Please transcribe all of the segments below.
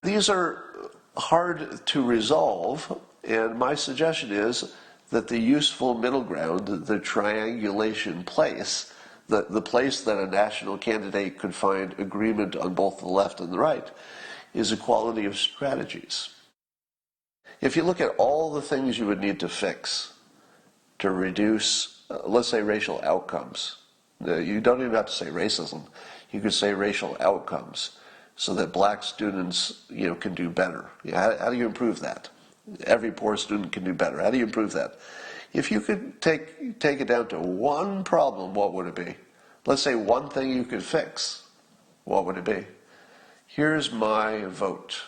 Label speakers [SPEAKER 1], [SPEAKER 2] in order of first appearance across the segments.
[SPEAKER 1] These are hard to resolve, and my suggestion is that the useful middle ground, the triangulation place, the place that a national candidate could find agreement on both the left and the right, is equality of strategies. If you look at all the things you would need to fix to reduce, let's say, racial outcomes, you don't even have to say racism, you could say racial outcomes, so that black students, can do better. How do you improve that? Every poor student can do better. How do you improve that? If you could take it down to one problem, what would it be? Let's say one thing you could fix. What would it be? Here's my vote.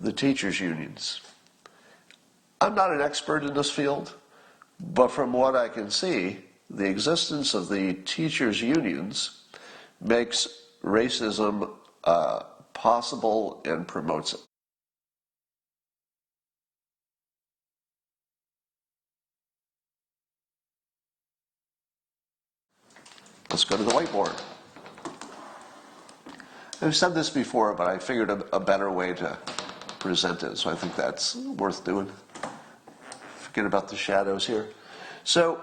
[SPEAKER 1] The teachers' unions. I'm not an expert in this field, but from what I can see, the existence of the teachers' unions makes racism possible and promotes it. Let's go to the whiteboard. I've said this before, but I figured a better way to present it, so I think that's worth doing. Forget about the shadows here. So,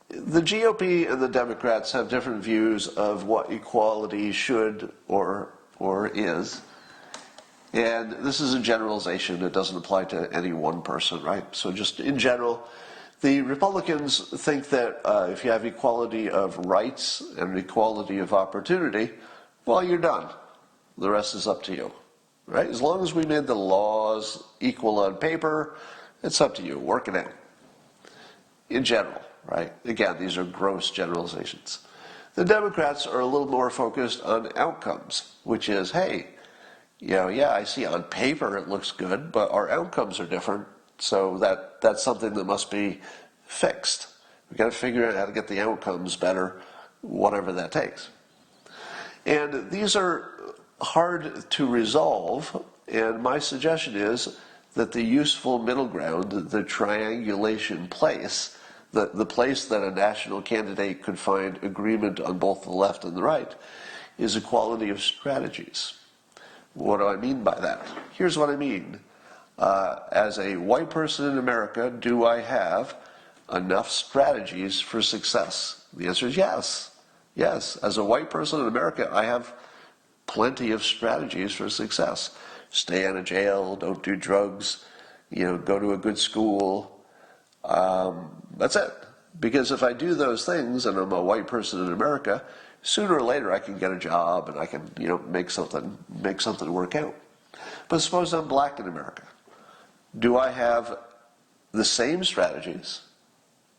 [SPEAKER 1] the GOP and the Democrats have different views of what equality should or is. And this is a generalization. It doesn't apply to any one person, right? So just in general, the Republicans think that if you have equality of rights and equality of opportunity, well, you're done. The rest is up to you, right? As long as we made the laws equal on paper, it's up to you. Work it out. In general, right? Again, these are gross generalizations. The Democrats are a little more focused on outcomes, which is, hey, I see on paper it looks good, but our outcomes are different, so that's something that must be fixed. We've got to figure out how to get the outcomes better, whatever that takes. And these are hard to resolve, and my suggestion is that the useful middle ground, the triangulation place, the place that a national candidate could find agreement on both the left and the right, is equality of strategies. What do I mean by that? Here's what I mean. As a white person in America, do I have enough strategies for success? The answer is yes. Yes. As a white person in America, I have plenty of strategies for success. Stay out of jail, don't do drugs, go to a good school. That's it. Because if I do those things and I'm a white person in America, sooner or later I can get a job and I can, make something work out. But suppose I'm black in America. Do I have the same strategies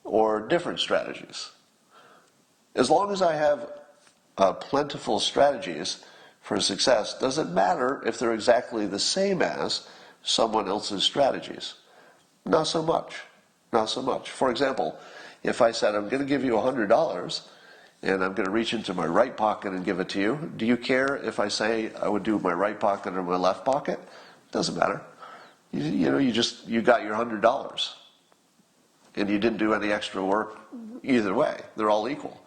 [SPEAKER 1] or different strategies? As long as I have plentiful strategies for success, does it matter if they're exactly the same as someone else's strategies? Not so much. Not so much. For example, if I said I'm going to give you $100 and I'm going to reach into my right pocket and give it to you, do you care if I say I would do my right pocket or my left pocket? Doesn't matter. You got your $100 and you didn't do any extra work either way. They're all equal.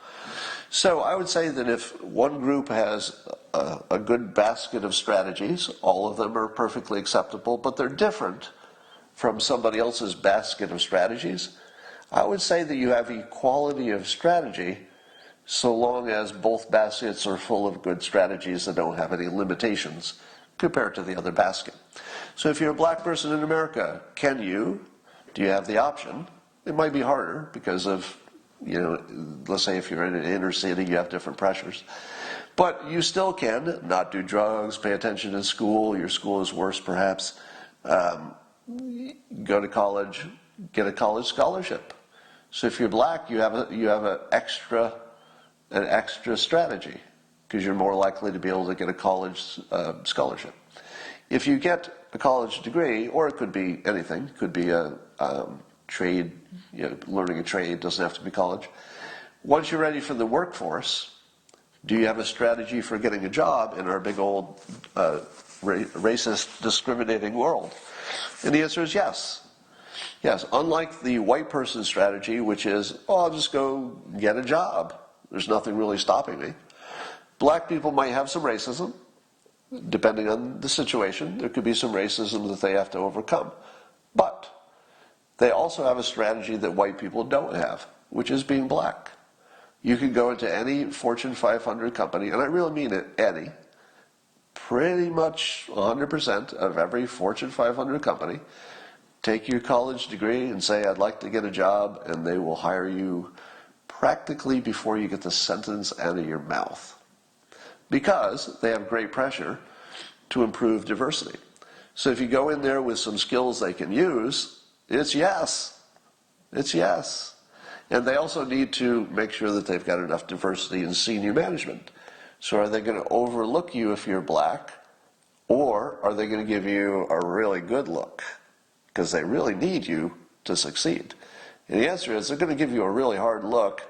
[SPEAKER 1] So I would say that if one group has a good basket of strategies, all of them are perfectly acceptable, but they're different from somebody else's basket of strategies, I would say that you have equality of strategy so long as both baskets are full of good strategies that don't have any limitations compared to the other basket. So if you're a black person in America, do you have the option? It might be harder because of, let's say if you're in an inner city, you have different pressures. But you still can not do drugs, pay attention to school, your school is worse perhaps, go to college, get a college scholarship. So if you're black, you have an extra strategy because you're more likely to be able to get a college scholarship. If you get a college degree, or it could be anything, it could be a trade, learning a trade, doesn't have to be college. Once you're ready for the workforce, do you have a strategy for getting a job in our big old racist, discriminating world? And the answer is yes. Yes, unlike the white person strategy, which is, I'll just go get a job. There's nothing really stopping me. Black people might have some racism. depending on the situation, there could be some racism that they have to overcome. But they also have a strategy that white people don't have, which is being black. You can go into any Fortune 500 company, and I really mean it, any, pretty much 100% of every Fortune 500 company, take your college degree and say, I'd like to get a job, and they will hire you practically before you get the sentence out of your mouth. Because they have great pressure to improve diversity. So if you go in there with some skills they can use, it's yes. It's yes. And they also need to make sure that they've got enough diversity in senior management. So are they going to overlook you if you're black, or are they going to give you a really good look? Because they really need you to succeed. And the answer is they're going to give you a really hard look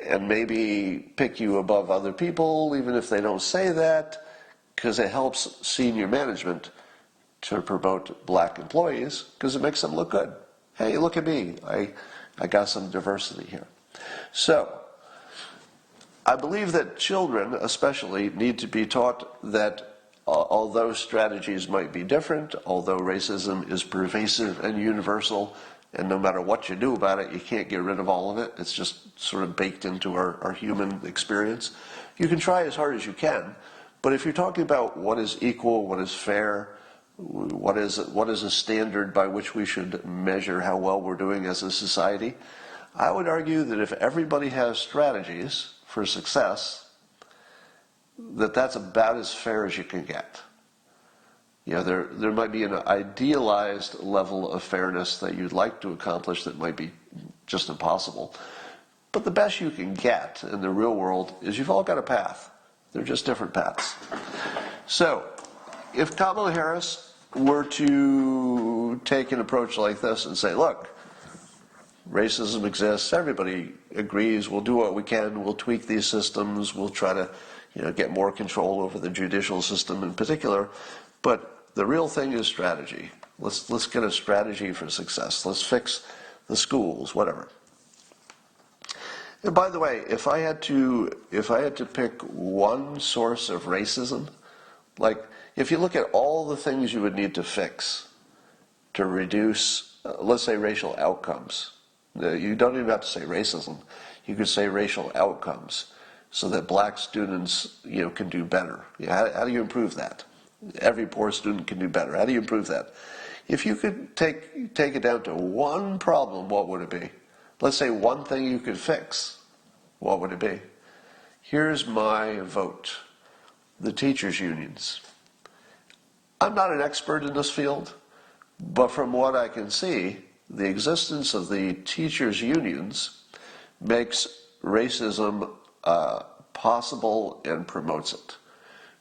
[SPEAKER 1] and maybe pick you above other people, even if they don't say that, because it helps senior management to promote black employees, because it makes them look good. Hey, look at me. I got some diversity here. So, I believe that children, especially, need to be taught that although strategies might be different, although racism is pervasive and universal, and no matter what you do about it, you can't get rid of all of it. It's just sort of baked into our human experience. You can try as hard as you can, but if you're talking about what is equal, what is fair, what is a standard by which we should measure how well we're doing as a society, I would argue that if everybody has strategies for success, that's about as fair as you can get. You know, there might be an idealized level of fairness that you'd like to accomplish that might be just impossible. But the best you can get in the real world is you've all got a path. They're just different paths. So, if Kamala Harris were to take an approach like this and say, look, racism exists, everybody agrees, we'll do what we can, we'll tweak these systems, we'll try to get more control over the judicial system in particular, but the real thing is strategy. Let's get a strategy for success. Let's fix the schools, whatever. And by the way, if I had to pick one source of racism, like if you look at all the things you would need to fix to reduce, let's say, racial outcomes, you don't even have to say racism. You could say racial outcomes, so that black students, can do better. How do you improve that? Every poor student can do better. How do you improve that? If you could take it down to one problem, what would it be? Let's say one thing you could fix. What would it be? Here's my vote. The teachers' unions. I'm not an expert in this field, but from what I can see, the existence of the teachers' unions makes racism possible and promotes it.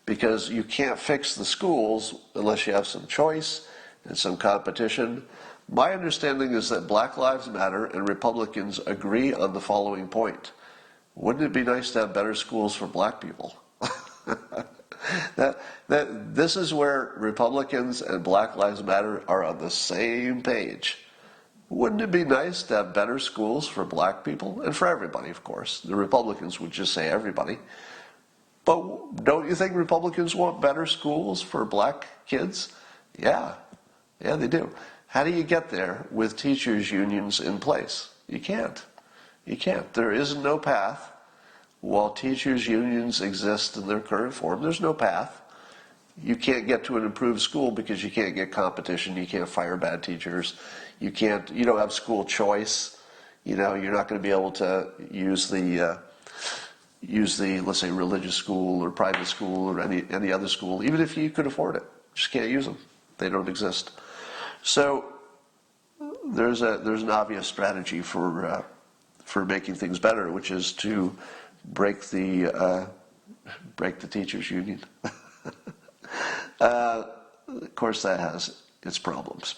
[SPEAKER 1] Because you can't fix the schools unless you have some choice and some competition. My understanding is that Black Lives Matter and Republicans agree on the following point. Wouldn't it be nice to have better schools for black people? This is where Republicans and Black Lives Matter are on the same page. Wouldn't it be nice to have better schools for black people? And for everybody, of course. The Republicans would just say everybody. But don't you think Republicans want better schools for black kids? Yeah, they do. How do you get there with teachers' unions in place? You can't. You can't. There is no path. While teachers' unions exist in their current form, there's no path. You can't get to an improved school because you can't get competition. You can't fire bad teachers. You don't have school choice. You're not going to be able to use the let's say religious school or private school or any other school, even if you could afford it. You just can't use them. They don't exist. So there's an obvious strategy for making things better, which is to break the teachers' union. Of course, that has its problems.